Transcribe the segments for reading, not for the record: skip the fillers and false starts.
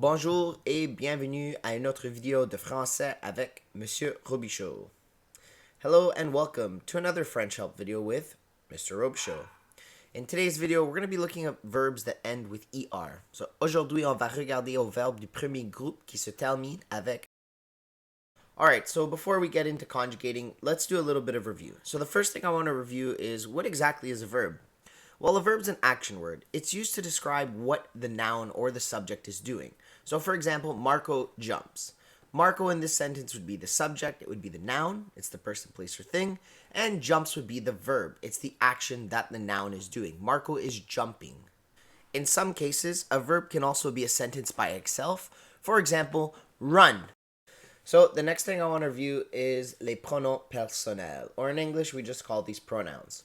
Bonjour et bienvenue à une autre vidéo de français avec Monsieur Robichaud. Hello and welcome to another French help video with Mr. Robichaud. In today's video, we're going to be looking at verbs that end with ER. So aujourd'hui, on va regarder au verbe du premier groupe qui se termine avec. Alright, so before we get into conjugating, let's do a little bit of review. So the first thing I want to review is what exactly is a verb? Well, a verb's an action word. It's used to describe what the noun or the subject is doing. So for example, Marco jumps. Marco in this sentence would be the subject, it would be the noun, it's the person, place, or thing, and jumps would be the verb. It's the action that the noun is doing. Marco is jumping. In some cases, a verb can also be a sentence by itself. For example, run. So the next thing I want to review is les pronoms personnels, or in English we just call these pronouns.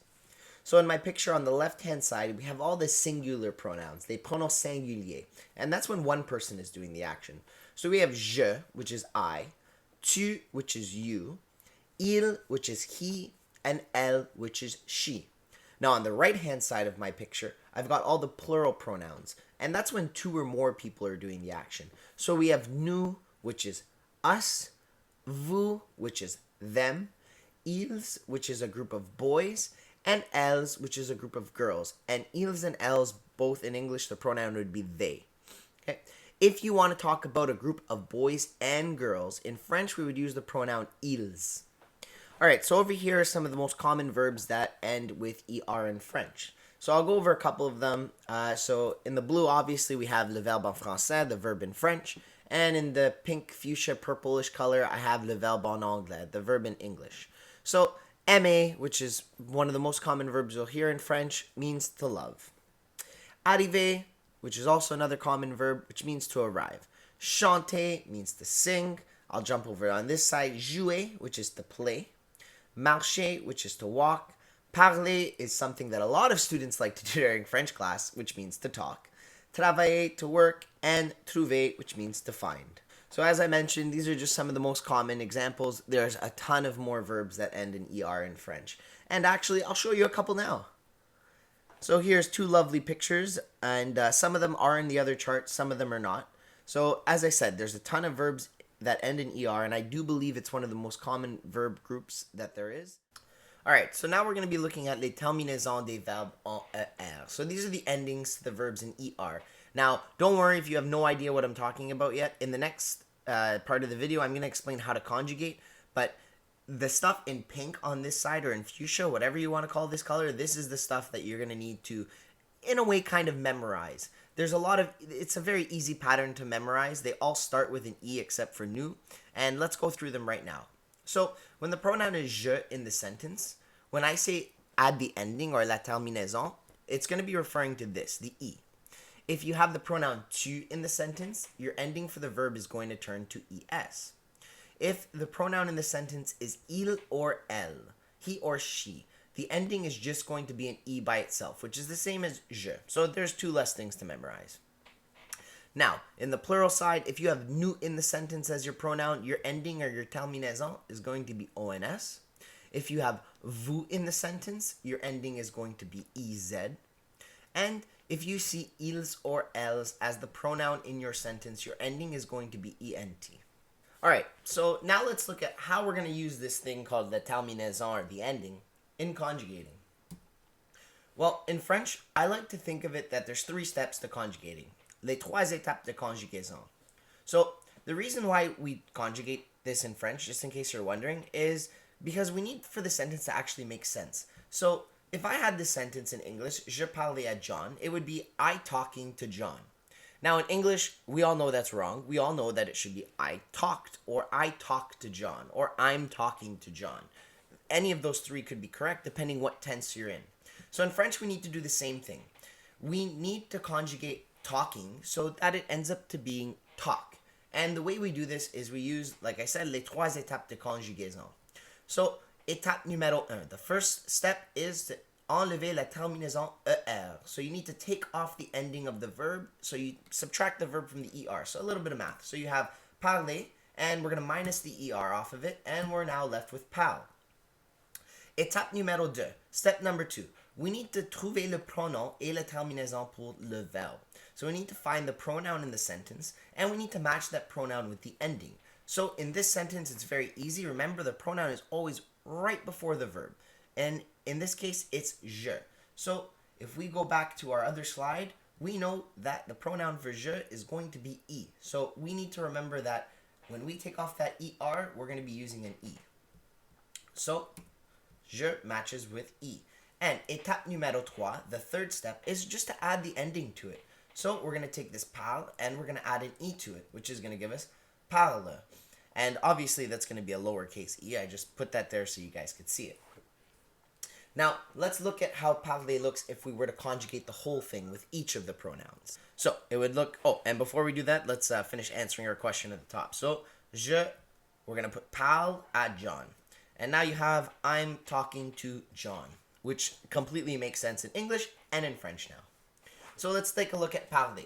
So in my picture on the left-hand side, we have all the singular pronouns, les pronoms singuliers. And that's when one person is doing the action. So we have je, which is I, tu, which is you, il, which is he, and elle, which is she. Now on the right-hand side of my picture, I've got all the plural pronouns. And that's when two or more people are doing the action. So we have nous, which is us, vous, which is them, ils, which is a group of boys, and elles, which is a group of girls. And ils and elles, both in English, the pronoun would be they. Okay? If you want to talk about a group of boys and girls, in French we would use the pronoun ils. Alright, so over here are some of the most common verbs that end with er in French. So I'll go over a couple of them. So in the blue, obviously, we have le verbe en français, the verb in French. And in the pink, fuchsia, purplish color, I have le verbe en anglais, the verb in English. So aimer, which is one of the most common verbs you'll hear in French, means to love. Arriver, which is also another common verb, which means to arrive. Chanter means to sing. I'll jump over on this side. Jouer, which is to play. Marcher, which is to walk. Parler is something that a lot of students like to do during French class, which means to talk. Travailler, to work. And trouver, which means to find. So as I mentioned, these are just some of the most common examples. There's a ton of more verbs that end in ER in French. And actually, I'll show you a couple now. So here's two lovely pictures, and some of them are in the other chart, some of them are not. So as I said, there's a ton of verbs that end in ER, and I do believe it's one of the most common verb groups that there is. Alright, so now we're going to be looking at les terminaisons des verbes en ER. So these are the endings to the verbs in ER. Now, don't worry if you have no idea what I'm talking about yet. In the next part of the video, I'm going to explain how to conjugate, but the stuff in pink on this side, or in fuchsia, whatever you want to call this color, this is the stuff that you're going to need to, in a way, kind of memorize. There's a lot of, it's a very easy pattern to memorize. They all start with an E except for nous, and let's go through them right now. So, when the pronoun is je in the sentence, when I say add the ending, or la terminaison, it's going to be referring to this, the E. If you have the pronoun tu in the sentence, your ending for the verb is going to turn to es. If the pronoun in the sentence is il or elle, he or she, the ending is just going to be an E by itself, which is the same as je. So there's two less things to memorize. Now, in the plural side, if you have nous in the sentence as your pronoun, your ending or your terminaison is going to be ons. If you have vous in the sentence, your ending is going to be ez. And if you see ils or elles as the pronoun in your sentence, your ending is going to be ent. Alright, so now let's look at how we're going to use this thing called the terminaison, or the ending, in conjugating. Well, in French, I like to think of it that there's three steps to conjugating. Les trois étapes de conjugaison. So, the reason why we conjugate this in French, just in case you're wondering, is because we need for the sentence to actually make sense. So, if I had this sentence in English, je parlais à John, it would be I talking to John. Now in English, we all know that's wrong. We all know that it should be I talked, or I talked to John, or I'm talking to John. Any of those three could be correct depending what tense you're in. So in French, we need to do the same thing. We need to conjugate talking so that it ends up to being talk. And the way we do this is we use, like I said, les trois étapes de conjugaison. So, étape numéro 1. The first step is to enlever la terminaison er. So you need to take off the ending of the verb. So you subtract the verb from the er. So a little bit of math. So you have parler, and we're going to minus the er off of it, and we're now left with parle. Étape numéro 2. Step number 2. we need to trouver le pronom et la terminaison pour le verbe. So we need to find the pronoun in the sentence, and we need to match that pronoun with the ending. So in this sentence, it's very easy. Remember, the pronoun is always right before the verb. And in this case, it's je. So if we go back to our other slide, we know that the pronoun for je is going to be e. So we need to remember that when we take off that er, we're going to be using an e. So je matches with e. And étape numéro 3, the third step, is just to add the ending to it. So we're going to take this parle and we're going to add an e to it, which is going to give us parle. And obviously that's going to be a lowercase e. I just put that there so you guys could see it. Now, let's look at how parler looks if we were to conjugate the whole thing with each of the pronouns. So, it would look... Oh, and before we do that, let's finish answering our question at the top. So, we're going to put parle à John. And now you have I'm talking to John, which completely makes sense in English and in French now. So, let's take a look at parler.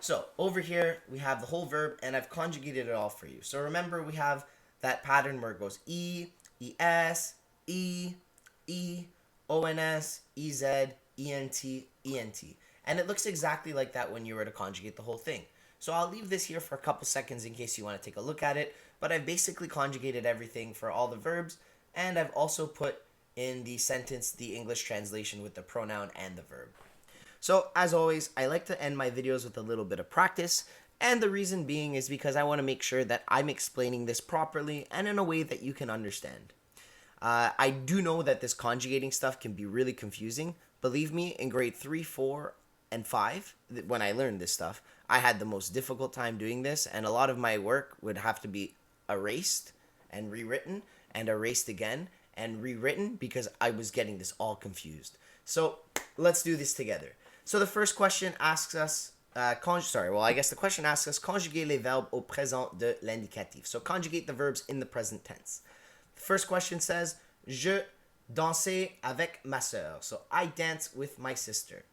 So, over here, we have the whole verb, and I've conjugated it all for you. So, remember, we have that pattern where it goes E, ES, E, ONS, EZ, ENT, ENT. And it looks exactly like that when you were to conjugate the whole thing. So I'll leave this here for a couple seconds in case you want to take a look at it. But I've basically conjugated everything for all the verbs. And I've also put in the sentence the English translation with the pronoun and the verb. So as always, I like to end my videos with a little bit of practice. And the reason being is because I want to make sure that I'm explaining this properly and in a way that you can understand. I do know that this conjugating stuff can be really confusing. Believe me, in grade 3, 4, and 5, when I learned this stuff, I had the most difficult time doing this, and a lot of my work would have to be erased and rewritten, and erased again, and rewritten, because I was getting this all confused. So, let's do this together. So the first question asks us, the question asks us, conjuguer les verbes au présent de l'indicatif. So conjugate the verbs in the present tense. First question says, je dansais avec ma sœur. So I dance with my sister.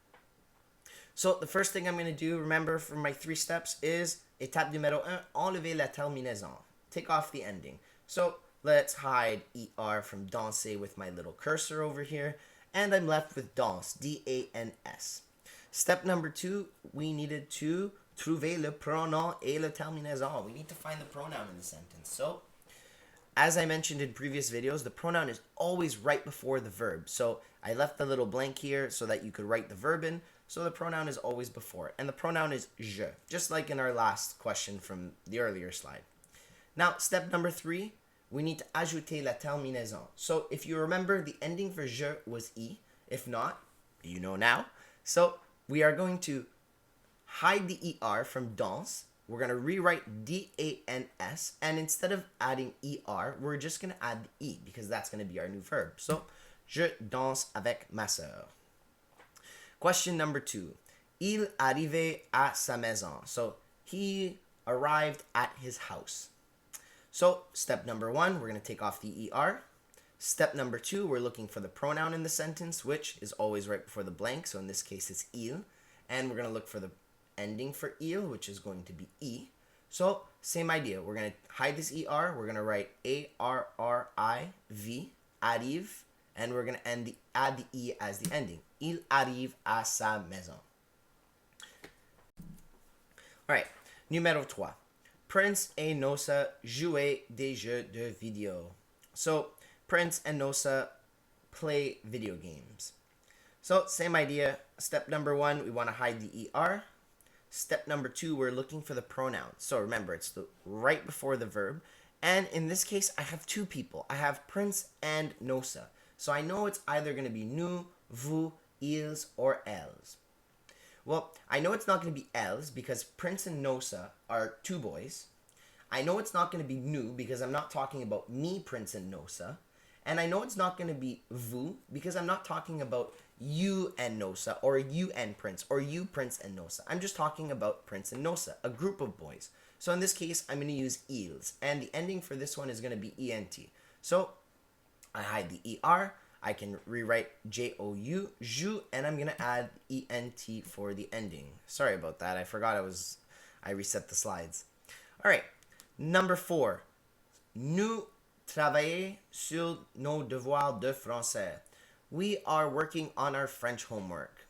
So the first thing I'm going to do, remember from my 3 steps, is étape numéro 1, enlever la terminaison. Take off the ending. So let's hide er from danser with my little cursor over here. And I'm left with danse, D-A-N-S. Step number 2, we needed to trouver le pronom et la terminaison. We need to find the pronoun in the sentence. So as I mentioned in previous videos, the pronoun is always right before the verb. So I left the little blank here so that you could write the verb in. So the pronoun is always before it. And the pronoun is je, just like in our last question from the earlier slide. Now, step number 3, we need to ajouter la terminaison. So if you remember, the ending for je was e. If not, you know now. So we are going to hide the er from danse. We're going to rewrite D-A-N-S, and instead of adding E-R, we're just going to add the E, because that's going to be our new verb. So, je danse avec ma sœur. Question number 2. Il arrivait à sa maison. So, he arrived at his house. So, step number 1, we're going to take off the E-R. Step number 2, we're looking for the pronoun in the sentence, which is always right before the blank. So, in this case, it's il. And we're going to look for the ending for il, which is going to be e. So, same idea. We're going to hide this er. We're going to write A-R-R-I-V, arrive, and we're going to add the e as the ending. Il arrive à sa maison. Alright, numéro 3. Prince et Nosa jouaient des jeux de vidéo. So, Prince and Nosa play video games. So, same idea. Step number 1, we want to hide the er. Step number 2, we're looking for the pronoun. So remember, it's right before the verb. And in this case, I have 2 people. I have Prince and Nosa. So I know it's either going to be nous, vous, ils, or elles. Well, I know it's not going to be elles because Prince and Nosa are 2 boys. I know it's not going to be nous because I'm not talking about me, Prince and Nosa. And I know it's not going to be vous because I'm not talking about you and Nosa, or you and Prince, or you, Prince and Nosa. I'm just talking about Prince and Nosa, a group of boys. So in this case, I'm going to use ils. And the ending for this one is going to be ent. So I hide the er. I can rewrite jou, jou, and I'm going to add ent for the ending. Sorry about that. I forgot I reset the slides. All right. Number 4. Nous travaillons sur nos devoirs de français. we are working on our French homework.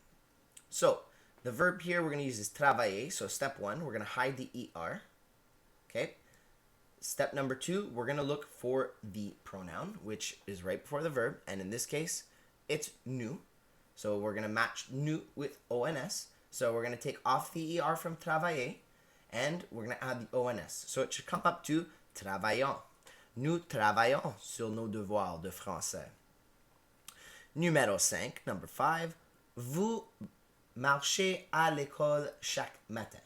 So, the verb here we're going to use is travailler. So, step 1, we're going to hide the ER. Okay. Step number 2, we're going to look for the pronoun, which is right before the verb. And in this case, it's nous. So, we're going to match nous with ONS. So, we're going to take off the ER from travailler. And we're going to add the ONS. So, it should come up to travaillons. Nous travaillons sur nos devoirs de français. Numéro 5, number 5. Vous marchez à l'école chaque matin.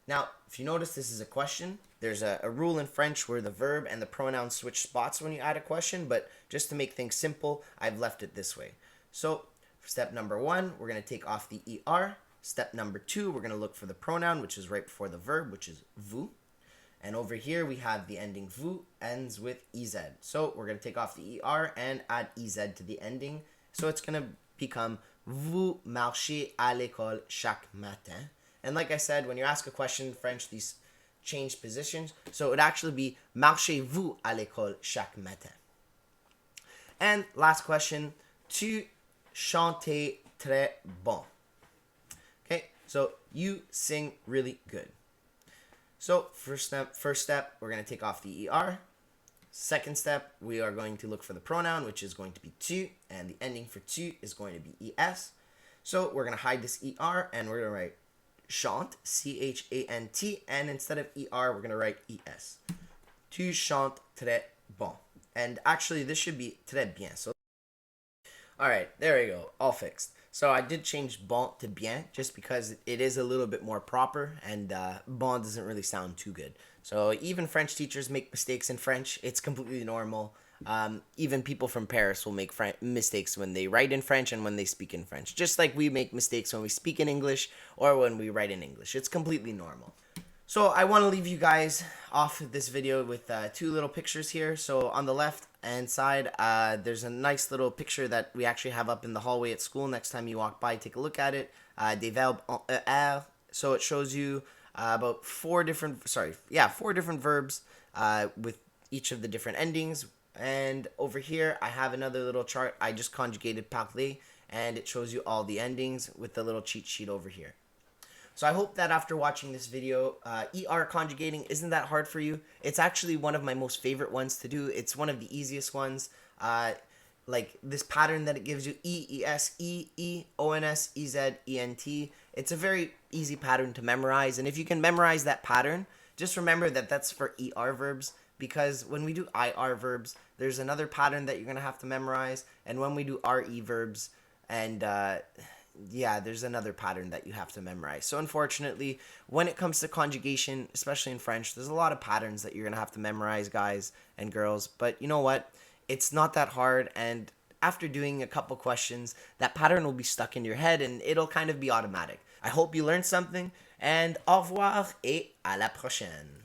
Now, if you notice, this is a question. There's a rule in French where the verb and the pronoun switch spots when you add a question, but just to make things simple, I've left it this way. So, for step number 1, we're going to take off the ER. Step number 2, we're going to look for the pronoun, which is right before the verb, which is vous. And over here, we have the ending vous ends with EZ. So we're going to take off the ER and add EZ to the ending. So it's going to become vous marchez à l'école chaque matin. And like I said, when you ask a question in French, these change positions. So it would actually be marchez-vous à l'école chaque matin. And last question, tu chantes très bon. Okay, so you sing really good. So first step, we're going to take off the ER. Second step, we are going to look for the pronoun, which is going to be tu, and the ending for tu is going to be es. So we're going to hide this ER, and we're going to write chante, C-H-A-N-T, and instead of ER, we're going to write ES. Tu chantes très bon. And actually, this should be très bien. So, all right, there we go, all fixed. So I did change bon to bien just because it is a little bit more proper, and bon doesn't really sound too good. So even French teachers make mistakes in French. It's completely normal. Even people from Paris will make mistakes when they write in French and when they speak in French. Just like we make mistakes when we speak in English or when we write in English. It's completely normal. So I want to leave you guys off this video with 2 little pictures here. So on the left hand side, there's a nice little picture that we actually have up in the hallway at school. Next time you walk by, take a look at it. Des verbes en ER. So it shows you about 4 different verbs with each of the different endings. And over here, I have another little chart. I just conjugated parler, and it shows you all the endings with the little cheat sheet over here. So I hope that after watching this video, ER conjugating isn't that hard for you. It's actually one of my most favorite ones to do. It's one of the easiest ones. Like this pattern that it gives you, E, ES, E, E, ONS, EZ, ENT. It's a very easy pattern to memorize. And if you can memorize that pattern, just remember that that's for ER verbs. Because when we do IR verbs, there's another pattern that you're going to have to memorize. And when we do RE verbs, and there's another pattern that you have to memorize. So unfortunately, when it comes to conjugation, especially in French, there's a lot of patterns that you're going to have to memorize, guys and girls. But you know what? It's not that hard. And after doing a couple questions, that pattern will be stuck in your head and it'll kind of be automatic. I hope you learned something. And au revoir et à la prochaine.